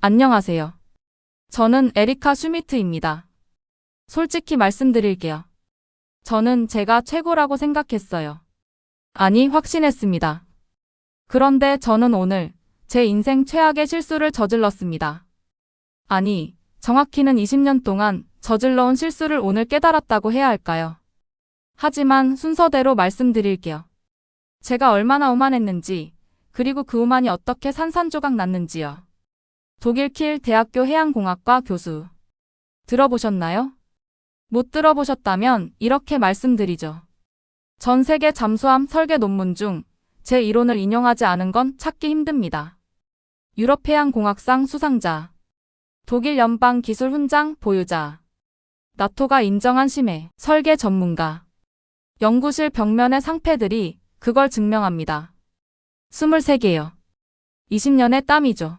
안녕하세요. 저는 에리카 슈미트입니다. 솔직히 말씀드릴게요. 저는 제가 최고라고 생각했어요. 아니, 확신했습니다. 그런데 저는 오늘 제 인생 최악의 실수를 저질렀습니다. 아니, 정확히는 20년 동안 저질러온 실수를 오늘 깨달았다고 해야 할까요? 하지만 순서대로 말씀드릴게요. 제가 얼마나 오만했는지, 그리고 그 오만이 어떻게 산산조각 났는지요. 독일 킬 대학교 해양공학과 교수. 들어보셨나요? 못 들어보셨다면 이렇게 말씀드리죠. 전 세계 잠수함 설계 논문 중 제 이론을 인용하지 않은 건 찾기 힘듭니다. 유럽해양공학상 수상자. 독일 연방기술훈장 보유자. 나토가 인정한 심해 설계 전문가. 연구실 벽면의 상패들이 그걸 증명합니다. 23개요. 20년의 땀이죠.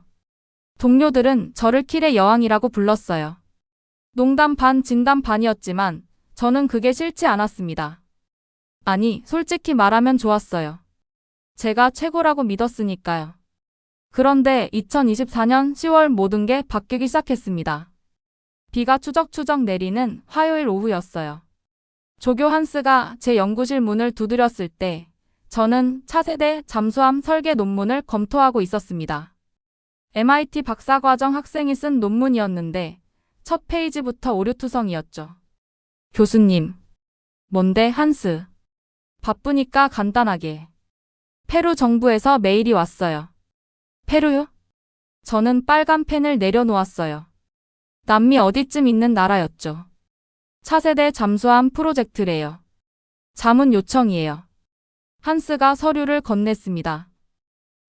동료들은 저를 킬의 여왕이라고 불렀어요. 농담 반 진담 반이었지만 저는 그게 싫지 않았습니다. 아니, 솔직히 말하면 좋았어요. 제가 최고라고 믿었으니까요. 그런데 2024년 10월 모든 게 바뀌기 시작했습니다. 비가 추적추적 내리는 화요일 오후였어요. 조교 한스가 제 연구실 문을 두드렸을 때 저는 차세대 잠수함 설계 논문을 검토하고 있었습니다. MIT 박사과정 학생이 쓴 논문이었는데 첫 페이지부터 오류투성이었죠. 교수님. 뭔데, 한스? 바쁘니까 간단하게. 페루 정부에서 메일이 왔어요. 페루요? 저는 빨간 펜을 내려놓았어요. 남미 어디쯤 있는 나라였죠. 차세대 잠수함 프로젝트래요. 자문 요청이에요. 한스가 서류를 건넸습니다.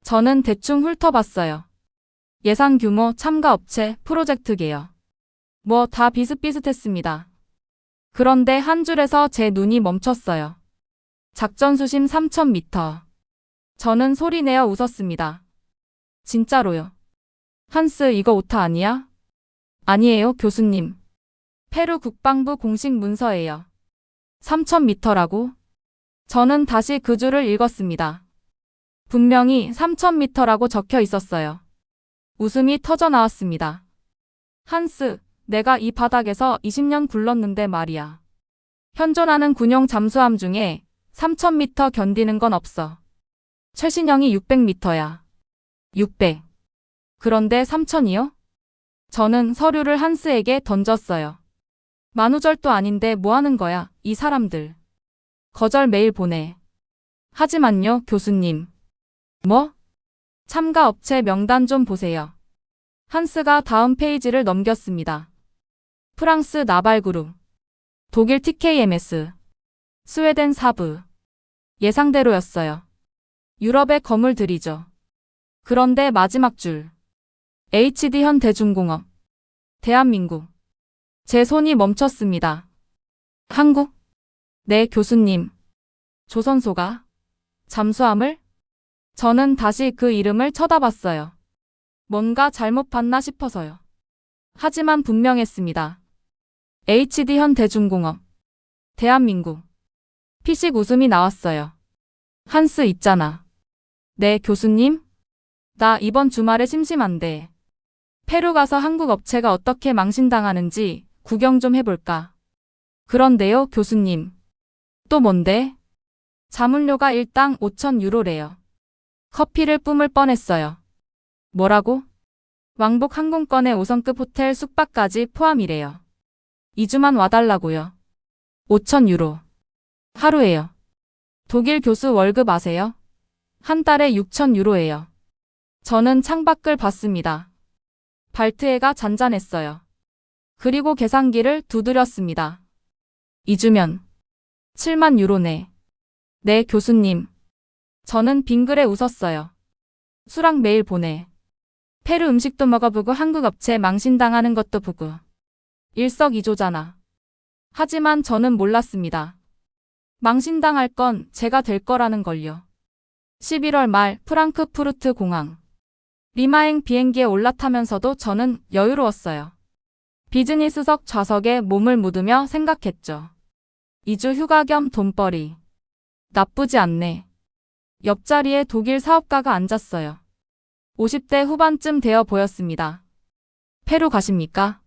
저는 대충 훑어봤어요. 예상 규모, 참가 업체, 프로젝트계요. 뭐 다 비슷비슷했습니다. 그런데 한 줄에서 제 눈이 멈췄어요. 작전 수심 3000m. 저는 소리내어 웃었습니다. 진짜로요. 한스, 이거 오타 아니야? 아니에요, 교수님. 페루 국방부 공식 문서예요. 3000m라고? 저는 다시 그 줄을 읽었습니다. 분명히 3000m라고 적혀 있었어요. 웃음이 터져 나왔습니다. 한스, 내가 이 바닥에서 20년 굴렀는데 말이야. 현존하는 군용 잠수함 중에 3000m 견디는 건 없어. 최신형이 600m야. 600. 그런데 3000이요? 저는 서류를 한스에게 던졌어요. 만우절도 아닌데 뭐 하는 거야, 이 사람들. 거절 메일 보내. 하지만요, 교수님. 뭐? 참가 업체 명단 좀 보세요. 한스가 다음 페이지를 넘겼습니다. 프랑스 나발그룹, 독일 TKMS, 스웨덴 사브. 예상대로였어요. 유럽의 거물들이죠. 그런데 마지막 줄. HD 현대중공업. 대한민국. 제 손이 멈췄습니다. 한국? 네, 교수님. 조선소가? 잠수함을? 저는 다시 그 이름을 쳐다봤어요. 뭔가 잘못 봤나 싶어서요. 하지만 분명했습니다. HD 현대중공업. 대한민국. 피식 웃음이 나왔어요. 한스 있잖아. 네, 교수님? 나 이번 주말에 심심한데. 페루 가서 한국 업체가 어떻게 망신당하는지 구경 좀 해볼까. 그런데요, 교수님. 또 뭔데? 자문료가 일당 5,000유로래요. 커피를 뿜을 뻔했어요. 뭐라고? 왕복 항공권에 5성급 호텔 숙박까지 포함이래요. 2주만 와달라고요. 5,000유로. 하루에요. 독일 교수 월급 아세요? 한 달에 6,000유로예요. 저는 창밖을 봤습니다. 발트해가 잔잔했어요. 그리고 계산기를 두드렸습니다. 2주면 7만 유로네. 네, 교수님. 저는 빙그레 웃었어요. 수락 메일 보내. 페루 음식도 먹어보고 한국 업체 망신당하는 것도 보고. 일석이조잖아. 하지만 저는 몰랐습니다. 망신당할 건 제가 될 거라는 걸요. 11월 말 프랑크푸르트 공항. 리마행 비행기에 올라타면서도 저는 여유로웠어요. 비즈니스석 좌석에 몸을 묻으며 생각했죠. 2주 휴가 겸 돈벌이. 나쁘지 않네. 옆자리에 독일 사업가가 앉았어요. 50대 후반쯤 되어 보였습니다. 페루 가십니까?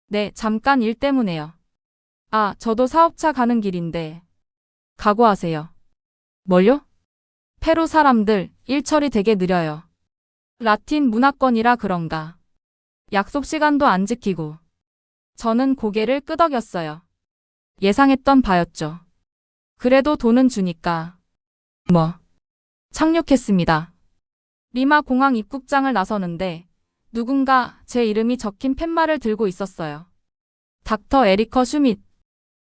네, 잠깐 일 때문에요. 아, 저도 사업차 가는 길인데. 각오하세요. 뭘요? 페루 사람들 일 처리 되게 느려요. 라틴 문화권이라 그런가. 약속 시간도 안 지키고. 저는 고개를 끄덕였어요. 예상했던 바였죠. 그래도 돈은 주니까. 뭐. 착륙했습니다. 리마 공항 입국장을 나서는데 누군가 제 이름이 적힌 팻말을 들고 있었어요. 닥터 에리커 슈밋.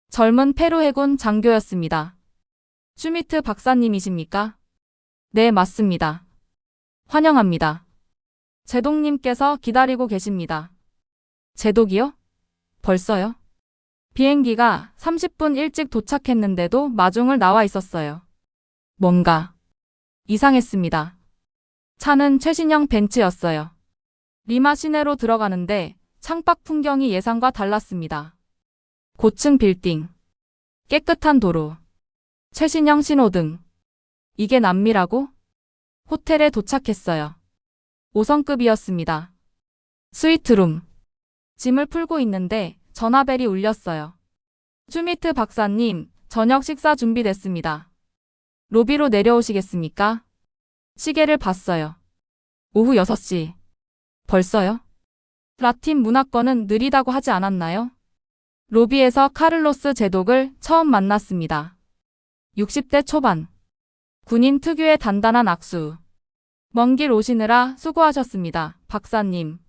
젊은 페루 해군 장교였습니다. 슈미트 박사님이십니까? 네, 맞습니다. 환영합니다. 제독님께서 기다리고 계십니다. 제독이요? 벌써요? 비행기가 30분 일찍 도착했는데도 마중을 나와 있었어요. 뭔가 이상했습니다. 차는 최신형 벤츠였어요. 리마 시내로 들어가는데 창밖 풍경이 예상과 달랐습니다. 고층 빌딩, 깨끗한 도로, 최신형 신호등. 이게 남미라고? 호텔에 도착했어요. 5성급이었습니다. 스위트룸. 짐을 풀고 있는데 전화벨이 울렸어요. 슈미트 박사님, 저녁 식사 준비됐습니다. 로비로 내려오시겠습니까? 시계를 봤어요. 오후 6시. 벌써요? 라틴 문화권은 느리다고 하지 않았나요? 로비에서 카를로스 제독을 처음 만났습니다. 60대 초반. 군인 특유의 단단한 악수. 먼 길 오시느라 수고하셨습니다, 박사님.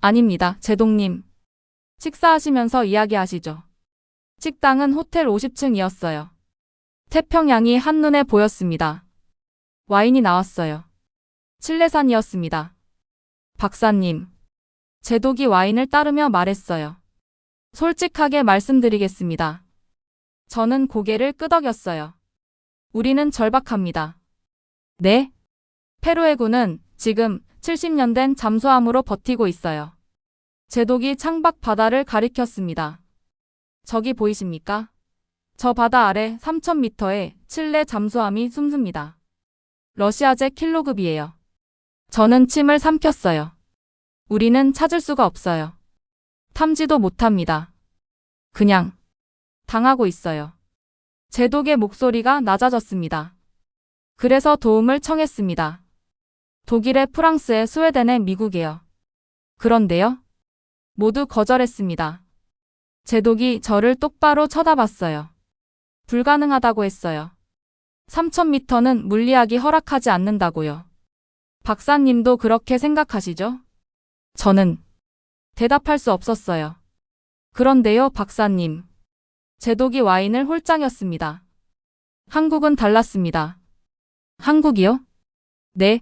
아닙니다, 제독님. 식사하시면서 이야기하시죠. 식당은 호텔 50층이었어요. 태평양이 한눈에 보였습니다. 와인이 나왔어요. 칠레산이었습니다. 박사님. 제독이 와인을 따르며 말했어요. 솔직하게 말씀드리겠습니다. 저는 고개를 끄덕였어요. 우리는 절박합니다. 네? 페루 해군은 지금 70년 된 잠수함으로 버티고 있어요. 제독이 창밖 바다를 가리켰습니다. 저기 보이십니까? 저 바다 아래 3,000m의 칠레 잠수함이 숨습니다. 러시아제 킬로급이에요. 저는 침을 삼켰어요. 우리는 찾을 수가 없어요. 탐지도 못합니다. 그냥 당하고 있어요. 제독의 목소리가 낮아졌습니다. 그래서 도움을 청했습니다. 독일에 프랑스에 스웨덴에 미국에요. 그런데요? 모두 거절했습니다. 제독이 저를 똑바로 쳐다봤어요. 불가능하다고 했어요. 3,000m는 물리학이 허락하지 않는다고요. 박사님도 그렇게 생각하시죠? 저는 대답할 수 없었어요. 그런데요, 박사님. 제독이 와인을 홀짱였습니다. 한국은 달랐습니다. 한국이요? 네.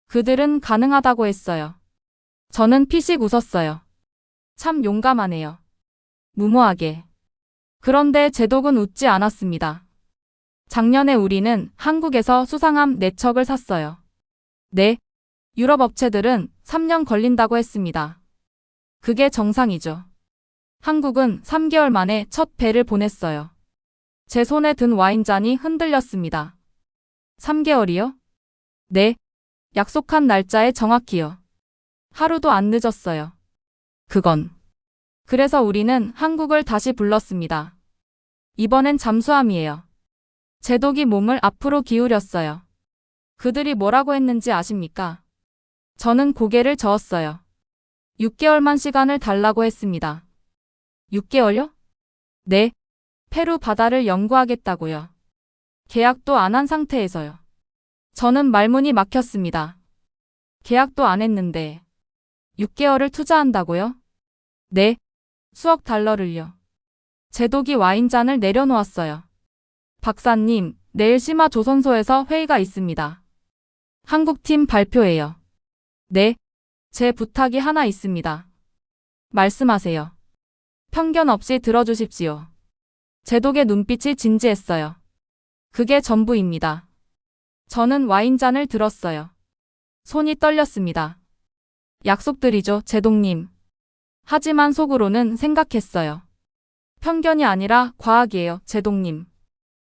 그들은 가능하다고 했어요. 저는 피식 웃었어요. 참 용감하네요. 무모하게. 그런데 제독은 웃지 않았습니다. 작년에 우리는 한국에서 수상함 4척을 샀어요. 네. 유럽 업체들은 3년 걸린다고 했습니다. 그게 정상이죠. 한국은 3개월 만에 첫 배를 보냈어요. 제 손에 든 와인잔이 흔들렸습니다. 3개월이요? 네. 약속한 날짜에 정확히요. 하루도 안 늦었어요. 그건. 그래서 우리는 한국을 다시 불렀습니다. 이번엔 잠수함이에요. 제독이 몸을 앞으로 기울였어요. 그들이 뭐라고 했는지 아십니까? 저는 고개를 저었어요. 6개월만 시간을 달라고 했습니다. 6개월요? 네. 페루 바다를 연구하겠다고요. 계약도 안 한 상태에서요. 저는 말문이 막혔습니다. 계약도 안 했는데 6개월을 투자한다고요? 네. 수억 달러를요. 제독이 와인잔을 내려놓았어요. 박사님, 내일 심화 조선소에서 회의가 있습니다. 한국팀 발표해요. 네. 제 부탁이 하나 있습니다. 말씀하세요. 편견 없이 들어주십시오. 제독의 눈빛이 진지했어요. 그게 전부입니다. 저는 와인잔을 들었어요. 손이 떨렸습니다. 약속드리죠, 제독님. 하지만 속으로는 생각했어요. 편견이 아니라 과학이에요, 제독님.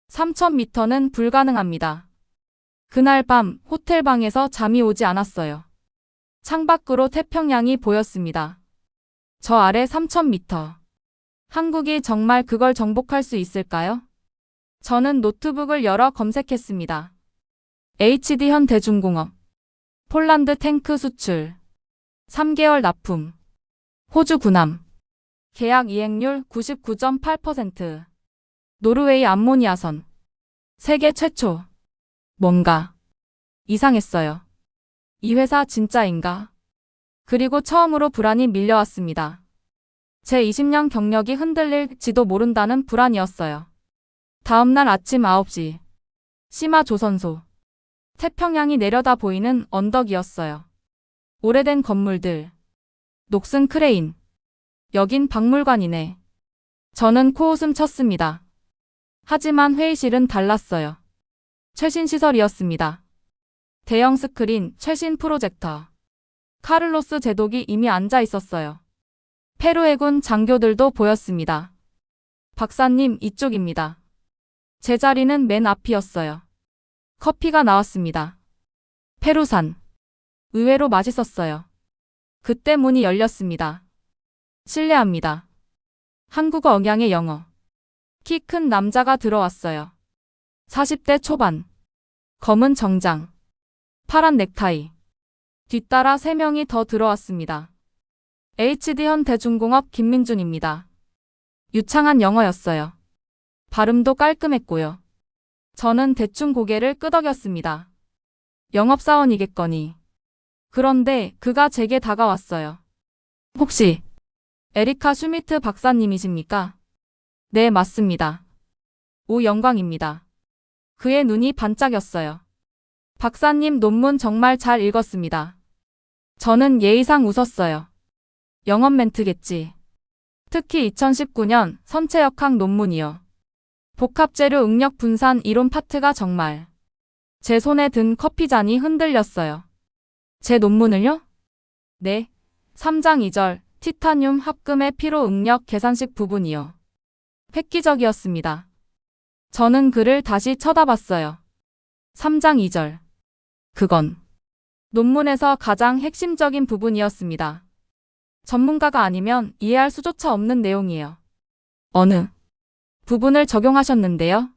3,000m는 불가능합니다. 그날 밤 호텔 방에서 잠이 오지 않았어요. 창밖으로 태평양이 보였습니다. 저 아래 3000m. 한국이 정말 그걸 정복할 수 있을까요? 저는 노트북을 열어 검색했습니다. HD 현대중공업. 폴란드 탱크 수출. 3개월 납품. 호주 군함. 계약 이행률 99.8%. 노르웨이 암모니아선. 세계 최초. 뭔가 이상했어요. 이 회사 진짜인가? 그리고 처음으로 불안이 밀려왔습니다. 제 20년 경력이 흔들릴지도 모른다는 불안이었어요. 다음날 아침 9시. 시마 조선소. 태평양이 내려다 보이는 언덕이었어요. 오래된 건물들. 녹슨 크레인. 여긴 박물관이네. 저는 코웃음 쳤습니다. 하지만 회의실은 달랐어요. 최신 시설이었습니다. 대형 스크린, 최신 프로젝터. 카를로스 제독이 이미 앉아 있었어요. 페루 해군 장교들도 보였습니다. 박사님, 이쪽입니다. 제 자리는 맨 앞이었어요. 커피가 나왔습니다. 페루산. 의외로 맛있었어요. 그때 문이 열렸습니다. 실례합니다. 한국어 억양의 영어. 키 큰 남자가 들어왔어요. 40대 초반. 검은 정장. 파란 넥타이. 뒤따라 3명이 더 들어왔습니다. HD 현대중공업 김민준입니다. 유창한 영어였어요. 발음도 깔끔했고요. 저는 대충 고개를 끄덕였습니다. 영업사원이겠거니. 그런데 그가 제게 다가왔어요. 혹시 에리카 슈미트 박사님이십니까? 네, 맞습니다. 오, 영광입니다. 그의 눈이 반짝였어요. 박사님 논문 정말 잘 읽었습니다. 저는 예의상 웃었어요. 영업 멘트겠지. 특히 2019년 선체역학 논문이요. 복합재료 응력 분산 이론 파트가 정말. 제 손에 든 커피잔이 흔들렸어요. 제 논문을요? 네. 3장 2절 티타늄 합금의 피로 응력 계산식 부분이요. 획기적이었습니다. 저는 그를 다시 쳐다봤어요. 3장 2절. 그건 논문에서 가장 핵심적인 부분이었습니다. 전문가가 아니면 이해할 수조차 없는 내용이에요. 어느 부분을 적용하셨는데요?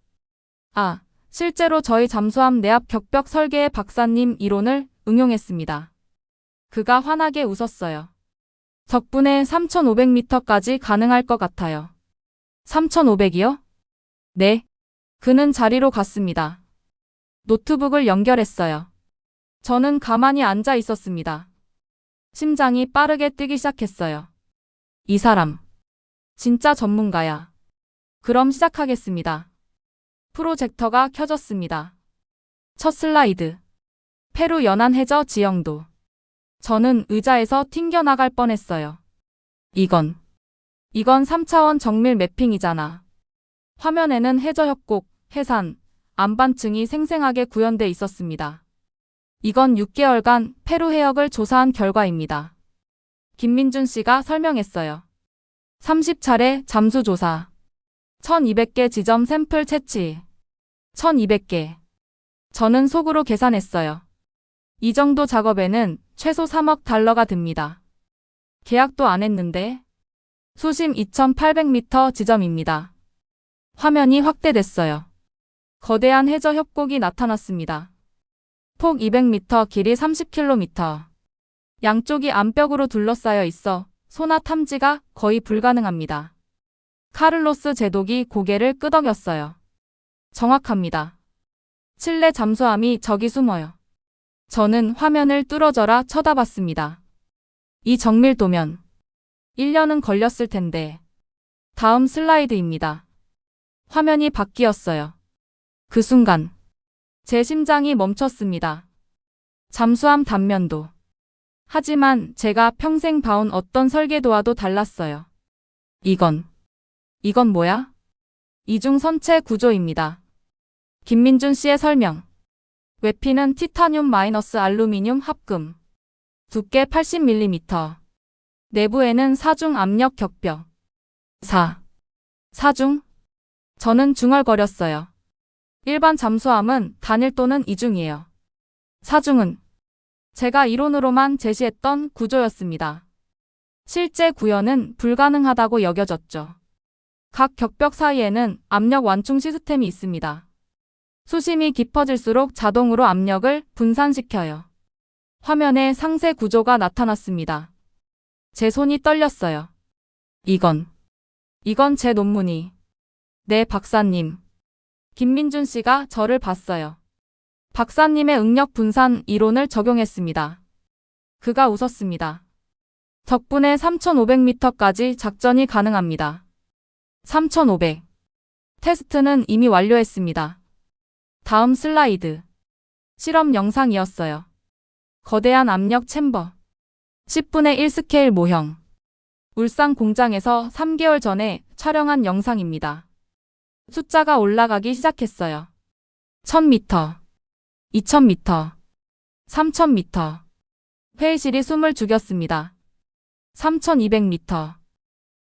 아, 실제로 저희 잠수함 내압 격벽 설계의 박사님 이론을 응용했습니다. 그가 환하게 웃었어요. 덕분에 3500m까지 가능할 것 같아요. 3500이요? 네. 그는 자리로 갔습니다. 노트북을 연결했어요. 저는 가만히 앉아 있었습니다. 심장이 빠르게 뛰기 시작했어요. 이 사람. 진짜 전문가야. 그럼 시작하겠습니다. 프로젝터가 켜졌습니다. 첫 슬라이드. 페루 연안 해저 지형도. 저는 의자에서 튕겨나갈 뻔했어요. 이건 3차원 정밀 매핑이잖아. 화면에는 해저 협곡, 해산, 안반층이 생생하게 구현돼 있었습니다. 이건 6개월간 페루 해역을 조사한 결과입니다. 김민준 씨가 설명했어요. 30차례 잠수 조사. 1200개 지점 샘플 채취. 1200개. 저는 속으로 계산했어요. 이 정도 작업에는 최소 3억 달러가 듭니다. 계약도 안 했는데. 수심 2800m 지점입니다. 화면이 확대됐어요. 거대한 해저 협곡이 나타났습니다. 폭 200m, 길이 30km. 양쪽이 암벽으로 둘러싸여 있어 소나 탐지가 거의 불가능합니다. 카를로스 제독이 고개를 끄덕였어요. 정확합니다. 칠레 잠수함이 저기 숨어요. 저는 화면을 뚫어져라 쳐다봤습니다. 이 정밀도면 1년은 걸렸을 텐데. 다음 슬라이드입니다. 화면이 바뀌었어요. 그 순간 제 심장이 멈췄습니다. 잠수함 단면도. 하지만 제가 평생 봐온 어떤 설계도와도 달랐어요. 이건 뭐야? 이중 선체 구조입니다. 김민준 씨의 설명. 외피는 티타늄 마이너스 알루미늄 합금. 두께 80mm. 내부에는 사중 압력 격벽. 사중? 저는 중얼거렸어요. 일반 잠수함은 단일 또는 이중이에요. 사중은 제가 이론으로만 제시했던 구조였습니다. 실제 구현은 불가능하다고 여겨졌죠. 각 격벽 사이에는 압력 완충 시스템이 있습니다. 수심이 깊어질수록 자동으로 압력을 분산시켜요. 화면에 상세 구조가 나타났습니다. 제 손이 떨렸어요. 이건 제 논문이. 네, 박사님. 김민준 씨가 저를 봤어요. 박사님의 응력 분산 이론을 적용했습니다. 그가 웃었습니다. 덕분에 3,500m까지 작전이 가능합니다. 3,500. 테스트는 이미 완료했습니다. 다음 슬라이드. 실험 영상이었어요. 거대한 압력 챔버. 10분의 1 스케일 모형. 울산 공장에서 3개월 전에 촬영한 영상입니다. 숫자가 올라가기 시작했어요. 1000m, 2000m, 3000m. 회의실이 숨을 죽였습니다. 3200m,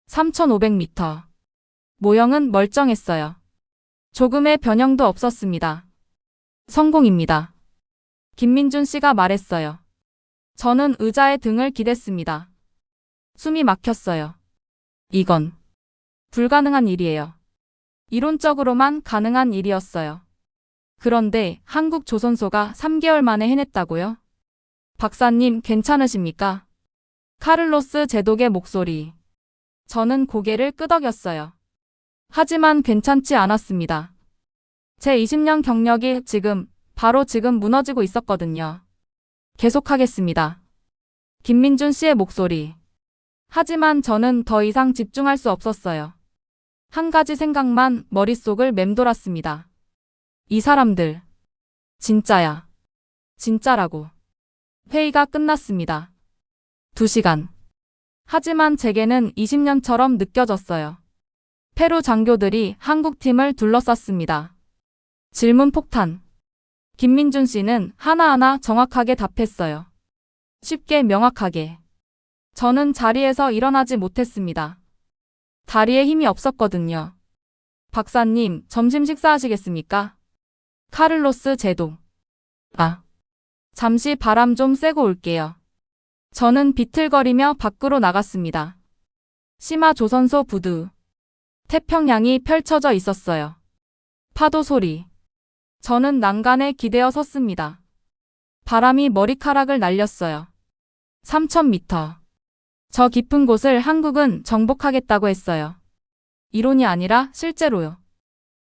3500m. 모형은 멀쩡했어요. 조금의 변형도 없었습니다. 성공입니다. 김민준 씨가 말했어요. 저는 의자에 등을 기댔습니다. 숨이 막혔어요. 이건 불가능한 일이에요. 이론적으로만 가능한 일이었어요. 그런데 한국 조선소가 3개월 만에 해냈다고요? 박사님 괜찮으십니까? 카를로스 제독의 목소리. 저는 고개를 끄덕였어요. 하지만 괜찮지 않았습니다. 제 20년 경력이 바로 지금 무너지고 있었거든요. 계속하겠습니다. 김민준 씨의 목소리. 하지만 저는 더 이상 집중할 수 없었어요. 한 가지 생각만 머릿속을 맴돌았습니다. 이 사람들. 진짜야. 진짜라고. 회의가 끝났습니다. 2시간. 하지만 제게는 20년처럼 느껴졌어요. 페루 장교들이 한국 팀을 둘러쌌습니다. 질문 폭탄. 김민준 씨는 하나하나 정확하게 답했어요. 쉽게 명확하게. 저는 자리에서 일어나지 못했습니다. 다리에 힘이 없었거든요. 박사님, 점심 식사하시겠습니까? 카를로스 제독. 잠시 바람 좀 쐬고 올게요. 저는 비틀거리며 밖으로 나갔습니다. 시마 조선소 부두. 태평양이 펼쳐져 있었어요. 파도 소리. 저는 난간에 기대어 섰습니다. 바람이 머리카락을 날렸어요. 3000m. 저 깊은 곳을 한국은 정복하겠다고 했어요. 이론이 아니라 실제로요.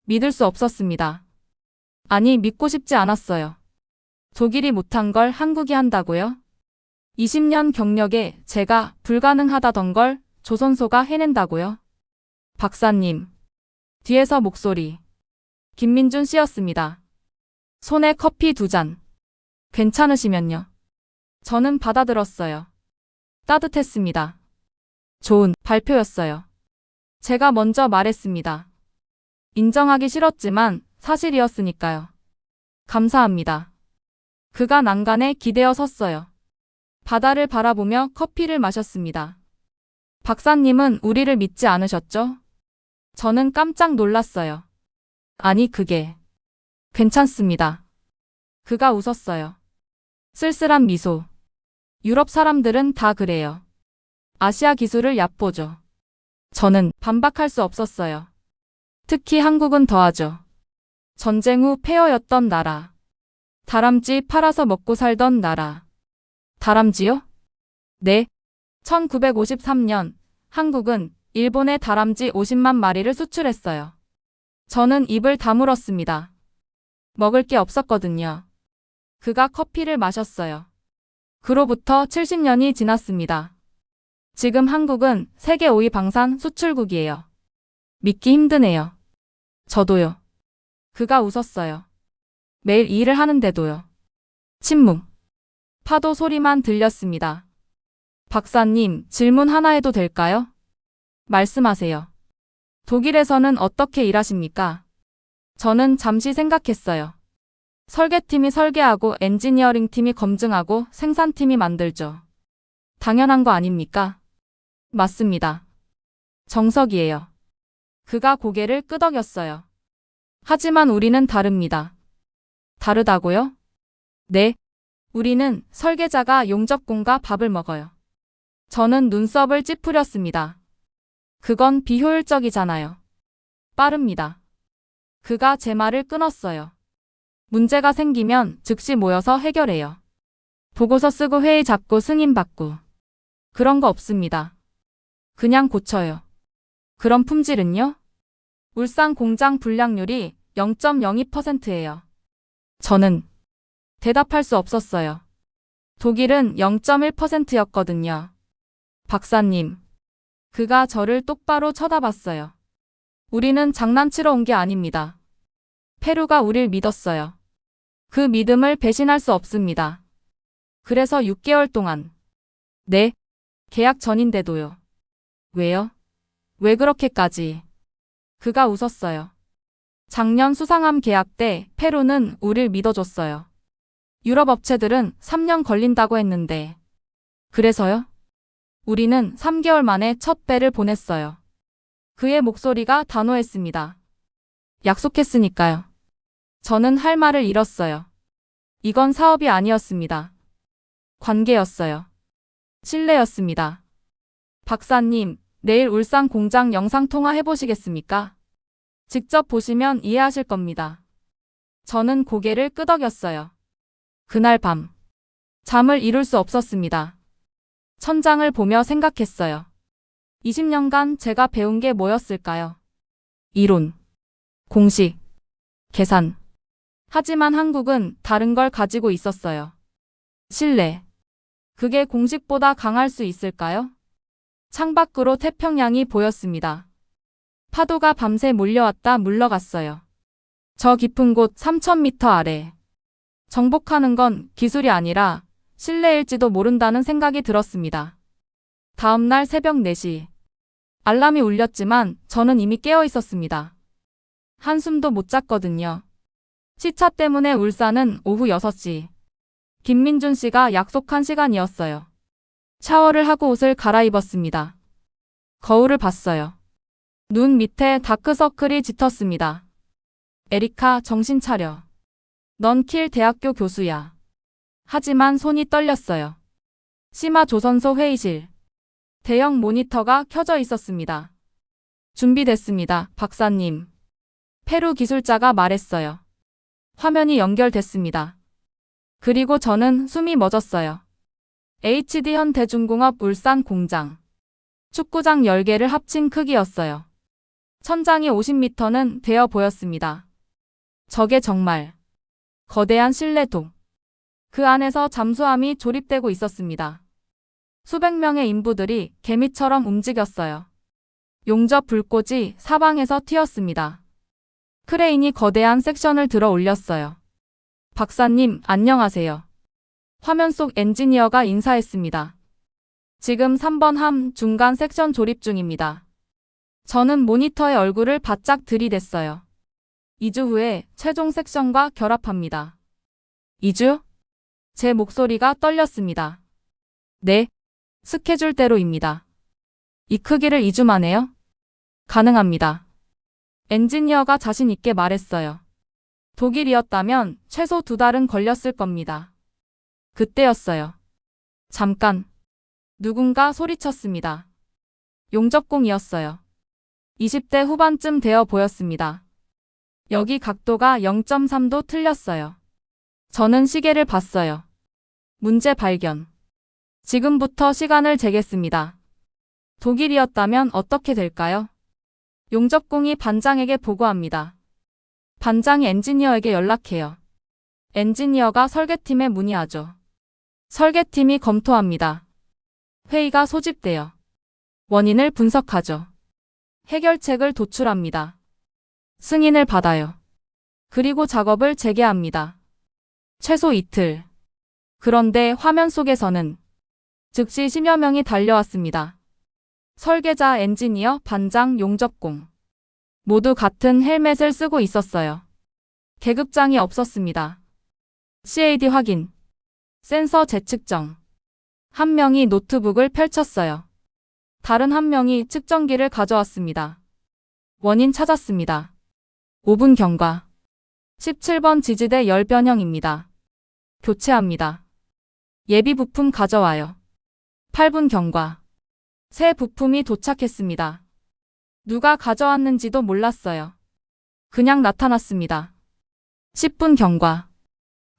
믿을 수 없었습니다. 아니, 믿고 싶지 않았어요. 독일이 못한 걸 한국이 한다고요? 20년 경력에 제가 불가능하다던 걸 조선소가 해낸다고요? 박사님. 뒤에서 목소리. 김민준 씨였습니다. 손에 커피 2잔. 괜찮으시면요. 저는 받아들었어요. 따뜻했습니다. 좋은 발표였어요. 제가 먼저 말했습니다. 인정하기 싫었지만 사실이었으니까요. 감사합니다. 그가 난간에 기대어 섰어요. 바다를 바라보며 커피를 마셨습니다. 박사님은 우리를 믿지 않으셨죠? 저는 깜짝 놀랐어요. 아니, 그게 괜찮습니다. 그가 웃었어요. 쓸쓸한 미소. 유럽 사람들은 다 그래요. 아시아 기술을 얕보죠. 저는 반박할 수 없었어요. 특히 한국은 더하죠. 전쟁 후 폐허였던 나라. 다람쥐 팔아서 먹고 살던 나라. 다람쥐요? 네. 1953년 한국은 일본에 다람쥐 50만 마리를 수출했어요. 저는 입을 다물었습니다. 먹을 게 없었거든요. 그가 커피를 마셨어요. 그로부터 70년이 지났습니다. 지금 한국은 세계 5위 방산 수출국이에요. 믿기 힘드네요. 저도요. 그가 웃었어요. 매일 이 일을 하는데도요. 침묵. 파도 소리만 들렸습니다. 박사님, 질문 하나 해도 될까요? 말씀하세요. 독일에서는 어떻게 일하십니까? 저는 잠시 생각했어요. 설계팀이 설계하고 엔지니어링팀이 검증하고 생산팀이 만들죠. 당연한 거 아닙니까? 맞습니다. 정석이에요. 그가 고개를 끄덕였어요. 하지만 우리는 다릅니다. 다르다고요? 네. 우리는 설계자가 용접공과 밥을 먹어요. 저는 눈썹을 찌푸렸습니다. 그건 비효율적이잖아요. 빠릅니다. 그가 제 말을 끊었어요. 문제가 생기면 즉시 모여서 해결해요. 보고서 쓰고 회의 잡고 승인 받고. 그런 거 없습니다. 그냥 고쳐요. 그럼 품질은요? 울산 공장 불량률이 0.02%예요. 저는 대답할 수 없었어요. 독일은 0.1%였거든요. 박사님. 그가 저를 똑바로 쳐다봤어요. 우리는 장난치러 온 게 아닙니다. 페루가 우릴 믿었어요. 그 믿음을 배신할 수 없습니다. 그래서 6개월 동안. 네, 계약 전인데도요. 왜요? 왜 그렇게까지? 그가 웃었어요. 작년 수상함 계약 때 페루는 우릴 믿어줬어요. 유럽 업체들은 3년 걸린다고 했는데. 그래서요? 우리는 3개월 만에 첫 배를 보냈어요. 그의 목소리가 단호했습니다. 약속했으니까요. 저는 할 말을 잃었어요. 이건 사업이 아니었습니다. 관계였어요. 신뢰였습니다. 박사님, 내일 울산 공장 영상통화 해보시겠습니까? 직접 보시면 이해하실 겁니다. 저는 고개를 끄덕였어요. 그날 밤, 잠을 이룰 수 없었습니다. 천장을 보며 생각했어요. 20년간 제가 배운 게 뭐였을까요? 이론, 공식, 계산. 하지만 한국은 다른 걸 가지고 있었어요. 신뢰. 그게 공식보다 강할 수 있을까요? 창밖으로 태평양이 보였습니다. 파도가 밤새 몰려왔다 물러갔어요. 저 깊은 곳 3000m 아래. 정복하는 건 기술이 아니라 신뢰일지도 모른다는 생각이 들었습니다. 다음 날 새벽 4시. 알람이 울렸지만 저는 이미 깨어 있었습니다. 한숨도 못 잤거든요. 시차 때문에 울산은 오후 6시. 김민준 씨가 약속한 시간이었어요. 샤워를 하고 옷을 갈아입었습니다. 거울을 봤어요. 눈 밑에 다크서클이 짙었습니다. 에리카, 정신 차려. 넌 킬 대학교 교수야. 하지만 손이 떨렸어요. 심화 조선소 회의실. 대형 모니터가 켜져 있었습니다. 준비됐습니다, 박사님. 페루 기술자가 말했어요. 화면이 연결됐습니다. 그리고 저는 숨이 멎었어요. HD 현대중공업 울산 공장. 축구장 10개를 합친 크기였어요. 천장이 50m는 되어 보였습니다. 저게 정말 거대한 신뢰도. 그 안에서 잠수함이 조립되고 있었습니다. 수백 명의 인부들이 개미처럼 움직였어요. 용접 불꽃이 사방에서 튀었습니다. 크레인이 거대한 섹션을 들어 올렸어요. 박사님, 안녕하세요. 화면 속 엔지니어가 인사했습니다. 지금 3번 함 중간 섹션 조립 중입니다. 저는 모니터에 얼굴을 바짝 들이댔어요. 2주 후에 최종 섹션과 결합합니다. 2주? 제 목소리가 떨렸습니다. 네, 스케줄대로입니다. 이 크기를 2주 만에요? 가능합니다. 엔지니어가 자신 있게 말했어요. 독일이었다면 최소 2달은 걸렸을 겁니다. 그때였어요. 잠깐. 누군가 소리쳤습니다. 용접공이었어요. 20대 후반쯤 되어 보였습니다. 여기 각도가 0.3도 틀렸어요. 저는 시계를 봤어요. 문제 발견. 지금부터 시간을 재겠습니다. 독일이었다면 어떻게 될까요? 용접공이 반장에게 보고합니다. 반장이 엔지니어에게 연락해요. 엔지니어가 설계팀에 문의하죠. 설계팀이 검토합니다. 회의가 소집돼요. 원인을 분석하죠. 해결책을 도출합니다. 승인을 받아요. 그리고 작업을 재개합니다. 최소 이틀. 그런데 화면 속에서는 즉시 10여 명이 달려왔습니다. 설계자, 엔지니어, 반장, 용접공. 모두 같은 헬멧을 쓰고 있었어요. 계급장이 없었습니다. CAD 확인. 센서 재측정. 한 명이 노트북을 펼쳤어요. 다른 한 명이 측정기를 가져왔습니다. 원인 찾았습니다. 5분 경과. 17번 지지대 열 변형입니다. 교체합니다. 예비 부품 가져와요. 8분 경과. 새 부품이 도착했습니다. 누가 가져왔는지도 몰랐어요. 그냥 나타났습니다. 10분 경과.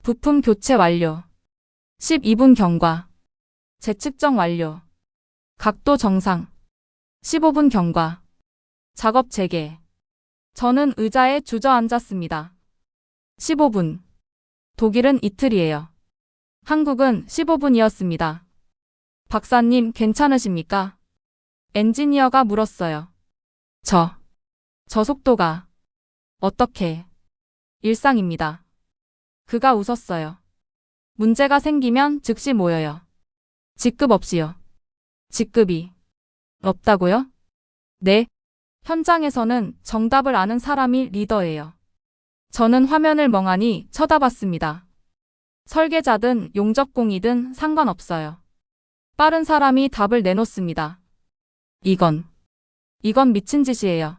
부품 교체 완료. 12분 경과. 재측정 완료. 각도 정상. 15분 경과. 작업 재개. 저는 의자에 주저앉았습니다. 15분. 독일은 이틀이에요. 한국은 15분이었습니다. 박사님 괜찮으십니까? 엔지니어가 물었어요. 저 속도가. 어떻게? 일상입니다. 그가 웃었어요. 문제가 생기면 즉시 모여요. 직급 없이요. 직급이 없다고요? 네. 현장에서는 정답을 아는 사람이 리더예요. 저는 화면을 멍하니 쳐다봤습니다. 설계자든 용접공이든 상관없어요. 빠른 사람이 답을 내놓습니다. 이건 미친 짓이에요.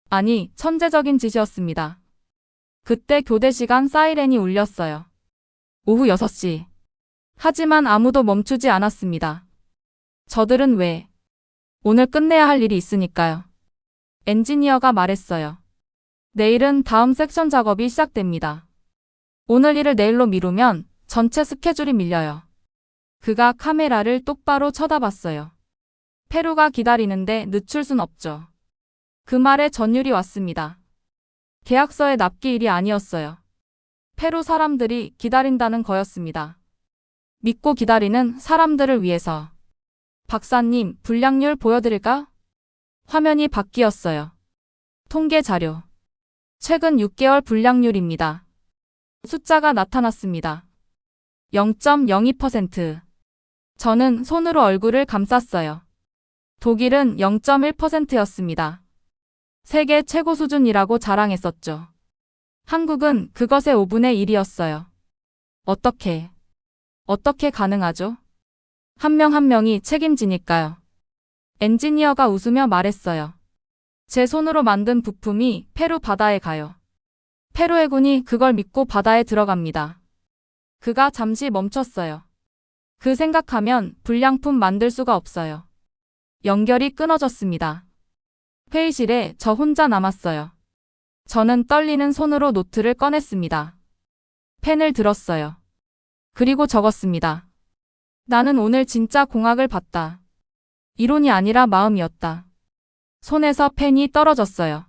아니, 천재적인 짓이었습니다. 그때 교대 시간 사이렌이 울렸어요. 오후 6시. 하지만 아무도 멈추지 않았습니다. 저들은 왜? 오늘 끝내야 할 일이 있으니까요. 엔지니어가 말했어요. 내일은 다음 섹션 작업이 시작됩니다. 오늘 일을 내일로 미루면 전체 스케줄이 밀려요. 그가 카메라를 똑바로 쳐다봤어요. 페루가 기다리는데 늦출 순 없죠. 그 말에 전율이 왔습니다. 계약서에 납기 일이 아니었어요. 페루 사람들이 기다린다는 거였습니다. 믿고 기다리는 사람들을 위해서. 박사님, 불량률 보여드릴까? 화면이 바뀌었어요. 통계 자료. 최근 6개월 불량률입니다. 숫자가 나타났습니다. 0.02%. 저는 손으로 얼굴을 감쌌어요. 독일은 0.1%였습니다. 세계 최고 수준이라고 자랑했었죠. 한국은 그것의 5분의 1이었어요. 어떻게 가능하죠? 한 명 한 명이 책임지니까요. 엔지니어가 웃으며 말했어요. 제 손으로 만든 부품이 페루 바다에 가요. 페루 해군이 그걸 믿고 바다에 들어갑니다. 그가 잠시 멈췄어요. 그 생각하면 불량품 만들 수가 없어요. 연결이 끊어졌습니다. 회의실에 저 혼자 남았어요. 저는 떨리는 손으로 노트를 꺼냈습니다. 펜을 들었어요. 그리고 적었습니다. 나는 오늘 진짜 공학을 봤다. 이론이 아니라 마음이었다. 손에서 펜이 떨어졌어요.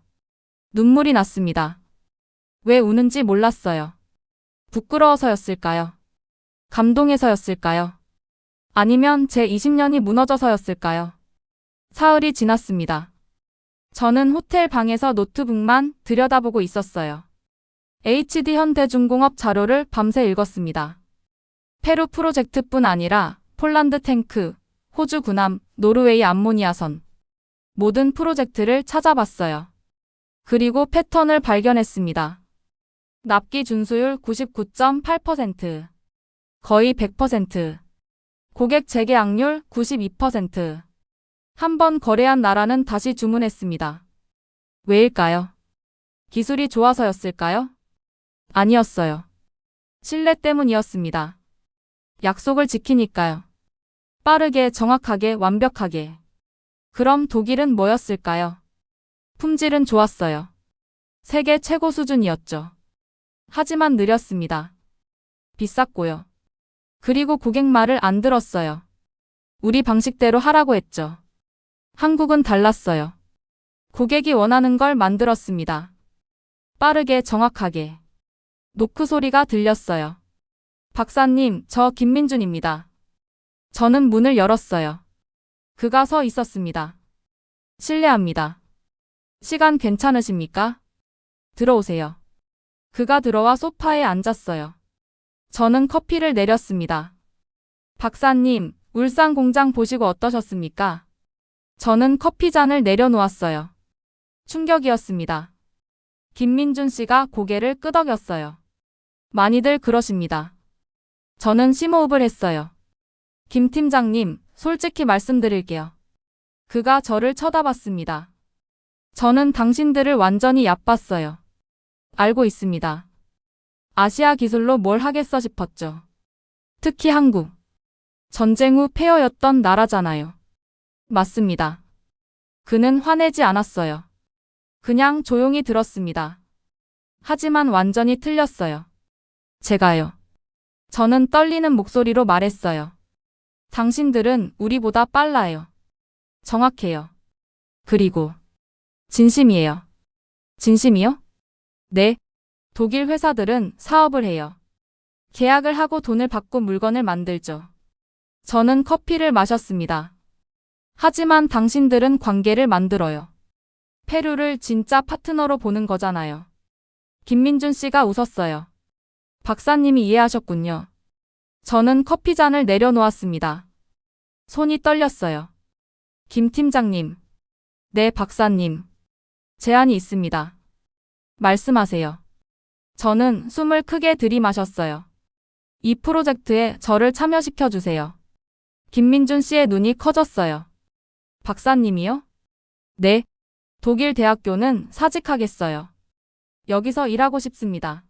눈물이 났습니다. 왜 우는지 몰랐어요. 부끄러워서였을까요? 감동해서였을까요? 아니면 제 20년이 무너져서였을까요? 사흘이 지났습니다. 저는 호텔 방에서 노트북만 들여다보고 있었어요. HD 현대중공업 자료를 밤새 읽었습니다. 페루 프로젝트뿐 아니라 폴란드 탱크, 호주 군함, 노르웨이 암모니아선. 모든 프로젝트를 찾아봤어요. 그리고 패턴을 발견했습니다. 납기 준수율 99.8%. 거의 100%. 고객 재계약률 92%. 한 번 거래한 나라는 다시 주문했습니다. 왜일까요? 기술이 좋아서였을까요? 아니었어요. 신뢰 때문이었습니다. 약속을 지키니까요. 빠르게, 정확하게, 완벽하게. 그럼 독일은 뭐였을까요? 품질은 좋았어요. 세계 최고 수준이었죠. 하지만 느렸습니다. 비쌌고요. 그리고 고객 말을 안 들었어요. 우리 방식대로 하라고 했죠. 한국은 달랐어요. 고객이 원하는 걸 만들었습니다. 빠르게, 정확하게. 노크 소리가 들렸어요. 박사님, 저 김민준입니다. 저는 문을 열었어요. 그가 서 있었습니다. 실례합니다. 시간 괜찮으십니까? 들어오세요. 그가 들어와 소파에 앉았어요. 저는 커피를 내렸습니다. 박사님, 울산 공장 보시고 어떠셨습니까? 저는 커피잔을 내려놓았어요. 충격이었습니다. 김민준 씨가 고개를 끄덕였어요. 많이들 그러십니다. 저는 심호흡을 했어요. 김 팀장님, 솔직히 말씀드릴게요. 그가 저를 쳐다봤습니다. 저는 당신들을 완전히 얕봤어요. 알고 있습니다. 아시아 기술로 뭘 하겠어 싶었죠. 특히 한국. 전쟁 후 폐허였던 나라잖아요. 맞습니다. 그는 화내지 않았어요. 그냥 조용히 들었습니다. 하지만 완전히 틀렸어요. 제가요. 저는 떨리는 목소리로 말했어요. 당신들은 우리보다 빨라요. 정확해요. 그리고 진심이에요. 진심이요? 네. 독일 회사들은 사업을 해요. 계약을 하고 돈을 받고 물건을 만들죠. 저는 커피를 마셨습니다. 하지만 당신들은 관계를 만들어요. 페루를 진짜 파트너로 보는 거잖아요. 김민준 씨가 웃었어요. 박사님이 이해하셨군요. 저는 커피잔을 내려놓았습니다. 손이 떨렸어요. 김 팀장님. 네, 박사님. 제안이 있습니다. 말씀하세요. 저는 숨을 크게 들이마셨어요. 이 프로젝트에 저를 참여시켜 주세요. 김민준 씨의 눈이 커졌어요. 박사님이요? 네. 독일 대학교는 사직하겠어요. 여기서 일하고 싶습니다.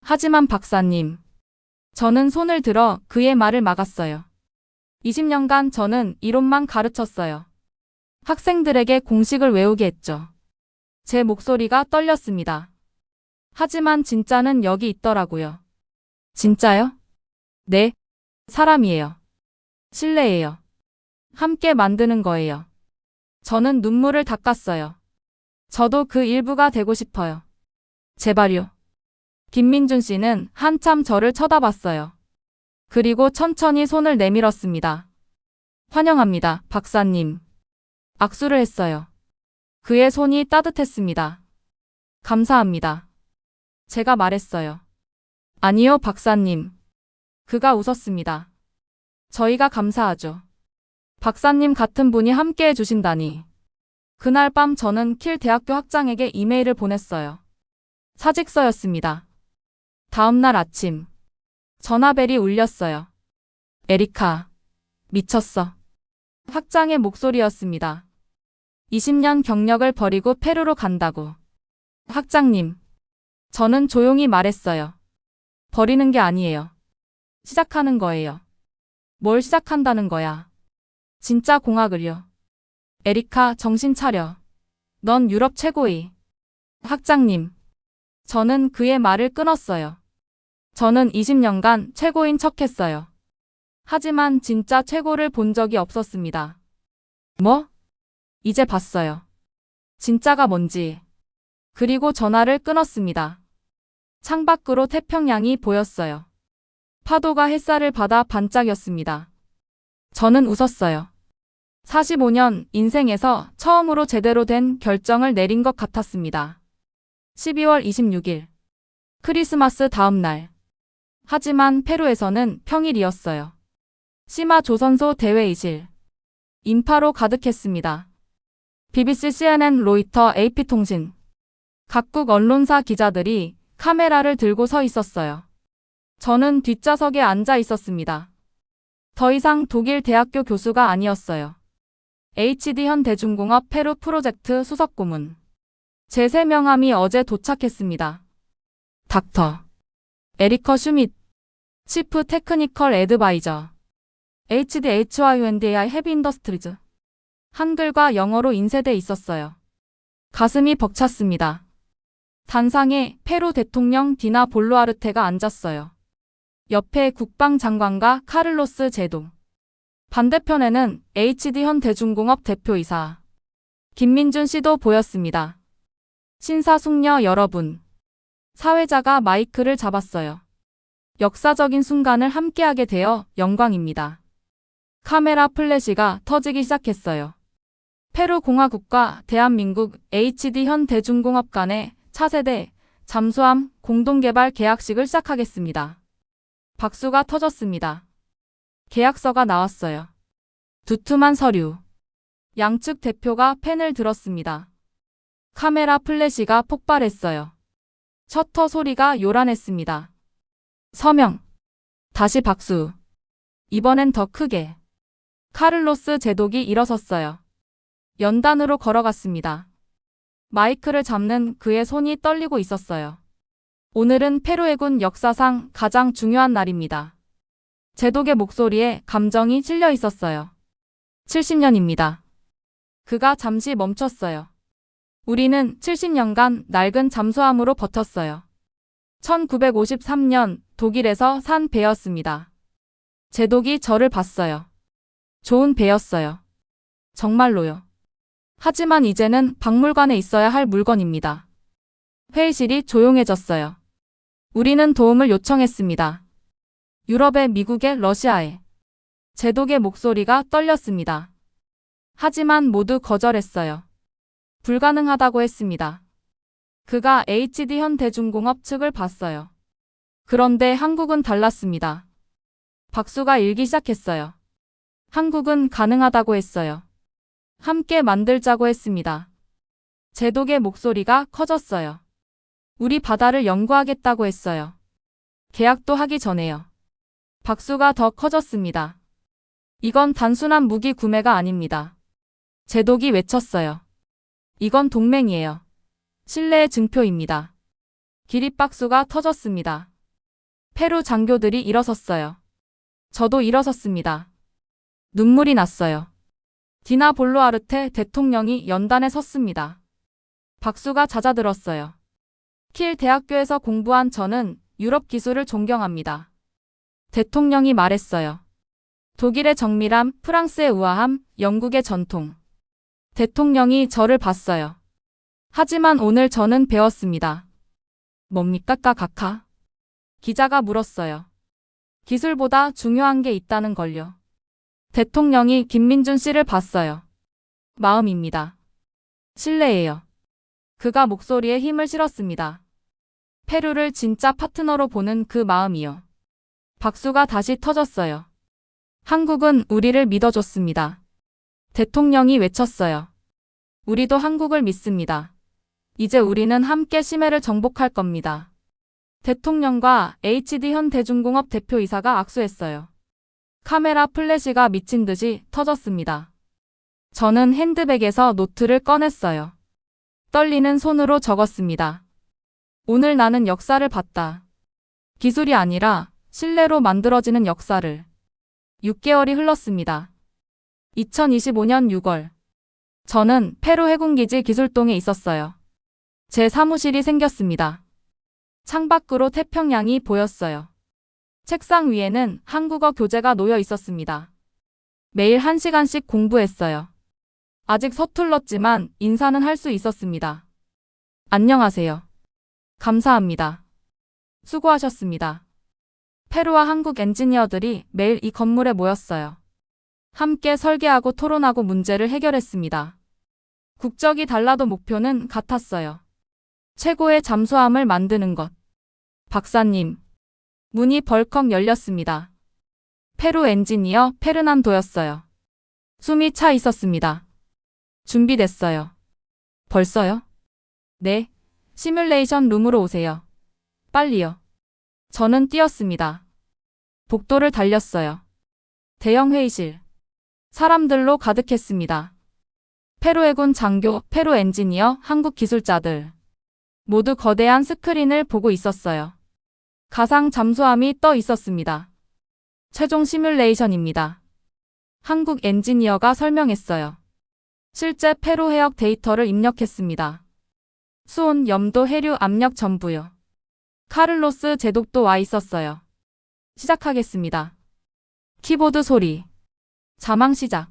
하지만 박사님. 저는 손을 들어 그의 말을 막았어요. 20년간 저는 이론만 가르쳤어요. 학생들에게 공식을 외우게 했죠. 제 목소리가 떨렸습니다. 하지만 진짜는 여기 있더라고요. 진짜요? 네. 사람이에요. 신뢰예요. 함께 만드는 거예요. 저는 눈물을 닦았어요. 저도 그 일부가 되고 싶어요. 제발요. 김민준 씨는 한참 저를 쳐다봤어요. 그리고 천천히 손을 내밀었습니다. 환영합니다, 박사님. 악수를 했어요. 그의 손이 따뜻했습니다. 감사합니다. 제가 말했어요. 아니요, 박사님. 그가 웃었습니다. 저희가 감사하죠. 박사님 같은 분이 함께 해주신다니. 그날 밤 저는 킬 대학교 학장에게 이메일을 보냈어요. 사직서였습니다. 다음 날 아침. 전화벨이 울렸어요. 에리카. 미쳤어. 학장의 목소리였습니다. 20년 경력을 버리고 페루로 간다고. 학장님. 저는 조용히 말했어요. 버리는 게 아니에요. 시작하는 거예요. 뭘 시작한다는 거야? 진짜 공학을요. 에리카, 정신 차려. 넌 유럽 최고의. 학장님. 저는 그의 말을 끊었어요. 저는 20년간 최고인 척했어요. 하지만 진짜 최고를 본 적이 없었습니다. 뭐? 이제 봤어요. 진짜가 뭔지. 그리고 전화를 끊었습니다. 창밖으로 태평양이 보였어요. 파도가 햇살을 받아 반짝였습니다. 저는 웃었어요. 45년 인생에서 처음으로 제대로 된 결정을 내린 것 같았습니다. 12월 26일. 크리스마스 다음 날. 하지만 페루에서는 평일이었어요. 시마 조선소 대회의실. 인파로 가득했습니다. BBC, CNN, 로이터, AP통신. 각국 언론사 기자들이 카메라를 들고 서 있었어요. 저는 뒷좌석에 앉아 있었습니다. 더 이상 독일 대학교 교수가 아니었어요. HD 현대중공업 페루 프로젝트 수석고문. 제 세 명함이 어제 도착했습니다. 닥터. 에리커 슈밋. 치프 테크니컬 애드바이저. HDHYUNDAI 헤비인더스트리즈. 한글과 영어로 인쇄돼 있었어요. 가슴이 벅찼습니다. 단상에 페루 대통령 디나 볼루아르테가 앉았어요. 옆에 국방장관과 카를로스 제동. 반대편에는 HD 현대중공업 대표이사 김민준 씨도 보였습니다. 신사숙녀 여러분. 사회자가 마이크를 잡았어요. 역사적인 순간을 함께하게 되어 영광입니다. 카메라 플래시가 터지기 시작했어요. 페루 공화국과 대한민국 HD 현대중공업 간의 차세대 잠수함 공동개발 계약식을 시작하겠습니다. 박수가 터졌습니다. 계약서가 나왔어요. 두툼한 서류. 양측 대표가 펜을 들었습니다. 카메라 플래시가 폭발했어요. 셔터 소리가 요란했습니다. 서명. 다시 박수. 이번엔 더 크게. 카를로스 제독이 일어섰어요. 연단으로 걸어갔습니다. 마이크를 잡는 그의 손이 떨리고 있었어요. 오늘은 페루 해군 역사상 가장 중요한 날입니다. 제독의 목소리에 감정이 찔려 있었어요. 70년입니다. 그가 잠시 멈췄어요. 우리는 70년간 낡은 잠수함으로 버텼어요. 1953년 독일에서 산 배였습니다. 제독이 저를 봤어요. 좋은 배였어요. 정말로요. 하지만 이제는 박물관에 있어야 할 물건입니다. 회의실이 조용해졌어요. 우리는 도움을 요청했습니다. 유럽에, 미국에, 러시아에. 제독의 목소리가 떨렸습니다. 하지만 모두 거절했어요. 불가능하다고 했습니다. 그가 HD 현대중공업 측을 봤어요. 그런데 한국은 달랐습니다. 박수가 일기 시작했어요. 한국은 가능하다고 했어요. 함께 만들자고 했습니다. 제독의 목소리가 커졌어요. 우리 바다를 연구하겠다고 했어요. 계약도 하기 전에요. 박수가 더 커졌습니다. 이건 단순한 무기 구매가 아닙니다. 제독이 외쳤어요. 이건 동맹이에요. 신뢰의 증표입니다. 기립박수가 터졌습니다. 페루 장교들이 일어섰어요. 저도 일어섰습니다. 눈물이 났어요. 디나 볼루아르테 대통령이 연단에 섰습니다. 박수가 잦아들었어요. 킬 대학교에서 공부한 저는 유럽 기술을 존경합니다. 대통령이 말했어요. 독일의 정밀함, 프랑스의 우아함, 영국의 전통. 대통령이 저를 봤어요. 하지만 오늘 저는 배웠습니다. 뭡니까, 까카카? 기자가 물었어요. 기술보다 중요한 게 있다는 걸요. 대통령이 김민준 씨를 봤어요. 마음입니다. 신뢰예요. 그가 목소리에 힘을 실었습니다. 페루를 진짜 파트너로 보는 그 마음이요. 박수가 다시 터졌어요. 한국은 우리를 믿어줬습니다. 대통령이 외쳤어요. 우리도 한국을 믿습니다. 이제 우리는 함께 심해를 정복할 겁니다. 대통령과 HD 현대중공업 대표이사가 악수했어요. 카메라 플래시가 미친 듯이 터졌습니다. 저는 핸드백에서 노트를 꺼냈어요. 떨리는 손으로 적었습니다. 오늘 나는 역사를 봤다. 기술이 아니라 신뢰로 만들어지는 역사를. 6개월이 흘렀습니다. 2025년 6월. 저는 페루 해군기지 기술동에 있었어요. 제 사무실이 생겼습니다. 창밖으로 태평양이 보였어요. 책상 위에는 한국어 교재가 놓여 있었습니다. 매일 1시간씩 공부했어요. 아직 서툴렀지만 인사는 할 수 있었습니다. 안녕하세요. 감사합니다. 수고하셨습니다. 페루와 한국 엔지니어들이 매일 이 건물에 모였어요. 함께 설계하고 토론하고 문제를 해결했습니다. 국적이 달라도 목표는 같았어요. 최고의 잠수함을 만드는 것. 박사님. 문이 벌컥 열렸습니다. 페루 엔지니어 페르난도였어요. 숨이 차 있었습니다. 준비됐어요. 벌써요? 네. 시뮬레이션 룸으로 오세요. 빨리요. 저는 뛰었습니다. 복도를 달렸어요. 대형 회의실. 사람들로 가득했습니다. 페루 해군 장교, 페루 엔지니어, 한국 기술자들. 모두 거대한 스크린을 보고 있었어요. 가상 잠수함이 떠 있었습니다. 최종 시뮬레이션입니다. 한국 엔지니어가 설명했어요. 실제 페루 해역 데이터를 입력했습니다. 수온, 염도, 해류, 압력 전부요. 카를로스 제독도 와 있었어요. 시작하겠습니다. 키보드 소리. 자망 시작.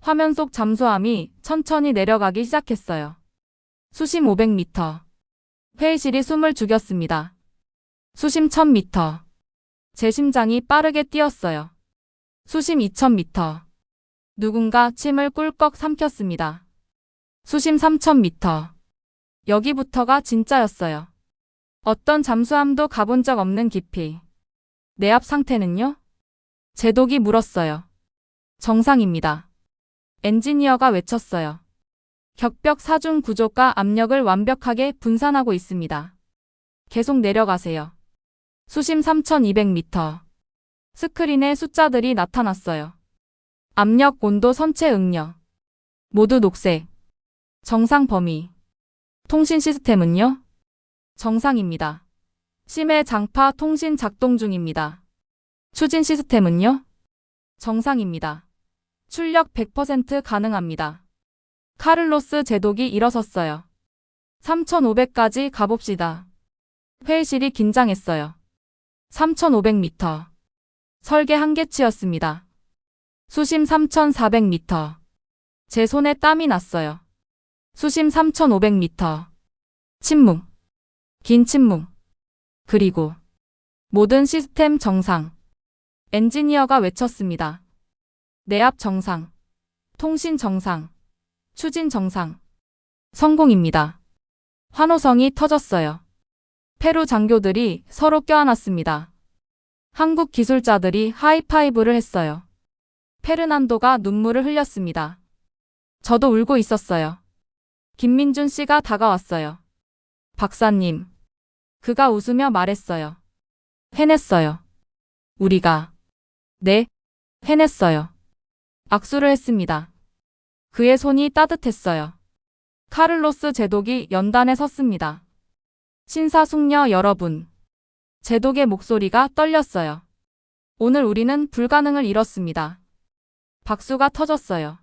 화면 속 잠수함이 천천히 내려가기 시작했어요. 수심 500m. 회의실이 숨을 죽였습니다. 수심 1000m. 제 심장이 빠르게 뛰었어요. 수심 2000m. 누군가 침을 꿀꺽 삼켰습니다. 수심 3000m. 여기부터가 진짜였어요. 어떤 잠수함도 가본 적 없는 깊이. 내압 상태는요? 제독이 물었어요. 정상입니다. 엔지니어가 외쳤어요. 격벽 사중 구조가 압력을 완벽하게 분산하고 있습니다. 계속 내려가세요. 수심 3200m. 스크린에 숫자들이 나타났어요. 압력, 온도, 선체 응력. 모두 녹색. 정상 범위. 통신 시스템은요? 정상입니다. 심해 장파 통신 작동 중입니다. 추진 시스템은요? 정상입니다. 출력 100% 가능합니다. 카를로스 제독이 일어섰어요. 3,500까지 가봅시다. 회의실이 긴장했어요. 3,500m. 설계 한계치였습니다. 수심 3,400m. 제 손에 땀이 났어요. 수심 3,500m. 침묵. 긴 침묵. 그리고 모든 시스템 정상. 엔지니어가 외쳤습니다. 내압 정상. 통신 정상. 추진 정상. 성공입니다. 환호성이 터졌어요. 페루 장교들이 서로 껴안았습니다. 한국 기술자들이 하이파이브를 했어요. 페르난도가 눈물을 흘렸습니다. 저도 울고 있었어요. 김민준 씨가 다가왔어요. 박사님. 그가 웃으며 말했어요. 해냈어요. 우리가. 네, 해냈어요. 악수를 했습니다. 그의 손이 따뜻했어요. 카를로스 제독이 연단에 섰습니다. 신사숙녀 여러분. 제독의 목소리가 떨렸어요. 오늘 우리는 불가능을 이뤘습니다. 박수가 터졌어요.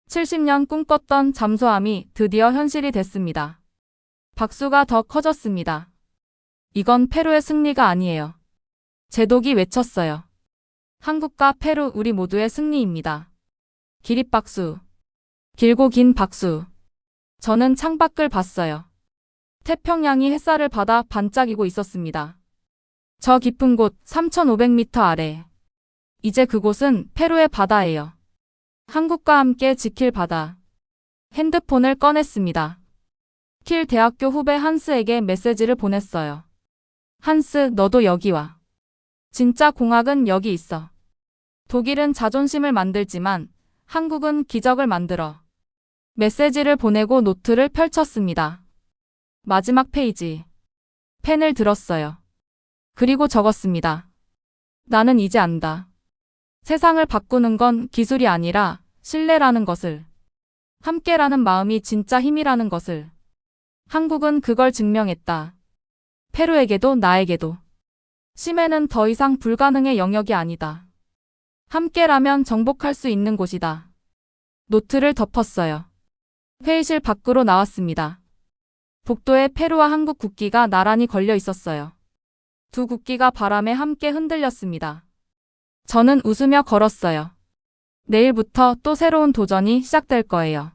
70년 꿈꿨던 잠수함이 드디어 현실이 됐습니다. 박수가 더 커졌습니다. 이건 페루의 승리가 아니에요. 제독이 외쳤어요. 한국과 페루 우리 모두의 승리입니다. 기립박수. 길고 긴 박수. 저는 창밖을 봤어요. 태평양이 햇살을 받아 반짝이고 있었습니다. 저 깊은 곳 3,500m 아래. 이제 그곳은 페루의 바다예요. 한국과 함께 지킬 바다. 핸드폰을 꺼냈습니다. 킬 대학교 후배 한스에게 메시지를 보냈어요. 한스, 너도 여기 와. 진짜 공학은 여기 있어. 독일은 자존심을 만들지만 한국은 기적을 만들어. 메시지를 보내고 노트를 펼쳤습니다. 마지막 페이지. 펜을 들었어요. 그리고 적었습니다. 나는 이제 안다. 세상을 바꾸는 건 기술이 아니라 신뢰라는 것을. 함께라는 마음이 진짜 힘이라는 것을. 한국은 그걸 증명했다. 페루에게도 나에게도. 심해는 더 이상 불가능의 영역이 아니다. 함께라면 정복할 수 있는 곳이다. 노트를 덮었어요. 회의실 밖으로 나왔습니다. 복도에 페루와 한국 국기가 나란히 걸려 있었어요. 두 국기가 바람에 함께 흔들렸습니다. 저는 웃으며 걸었어요. 내일부터 또 새로운 도전이 시작될 거예요.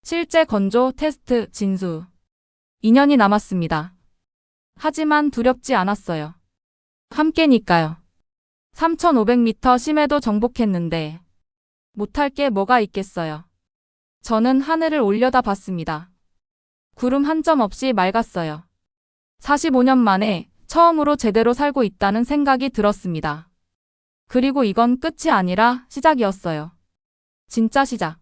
실제 건조, 테스트, 진수. 2년이 남았습니다. 하지만 두렵지 않았어요. 함께니까요. 3,500m 심해도 정복했는데 못할 게 뭐가 있겠어요. 저는 하늘을 올려다봤습니다. 구름 한 점 없이 맑았어요. 45년 만에 처음으로 제대로 살고 있다는 생각이 들었습니다. 그리고 이건 끝이 아니라 시작이었어요. 진짜 시작.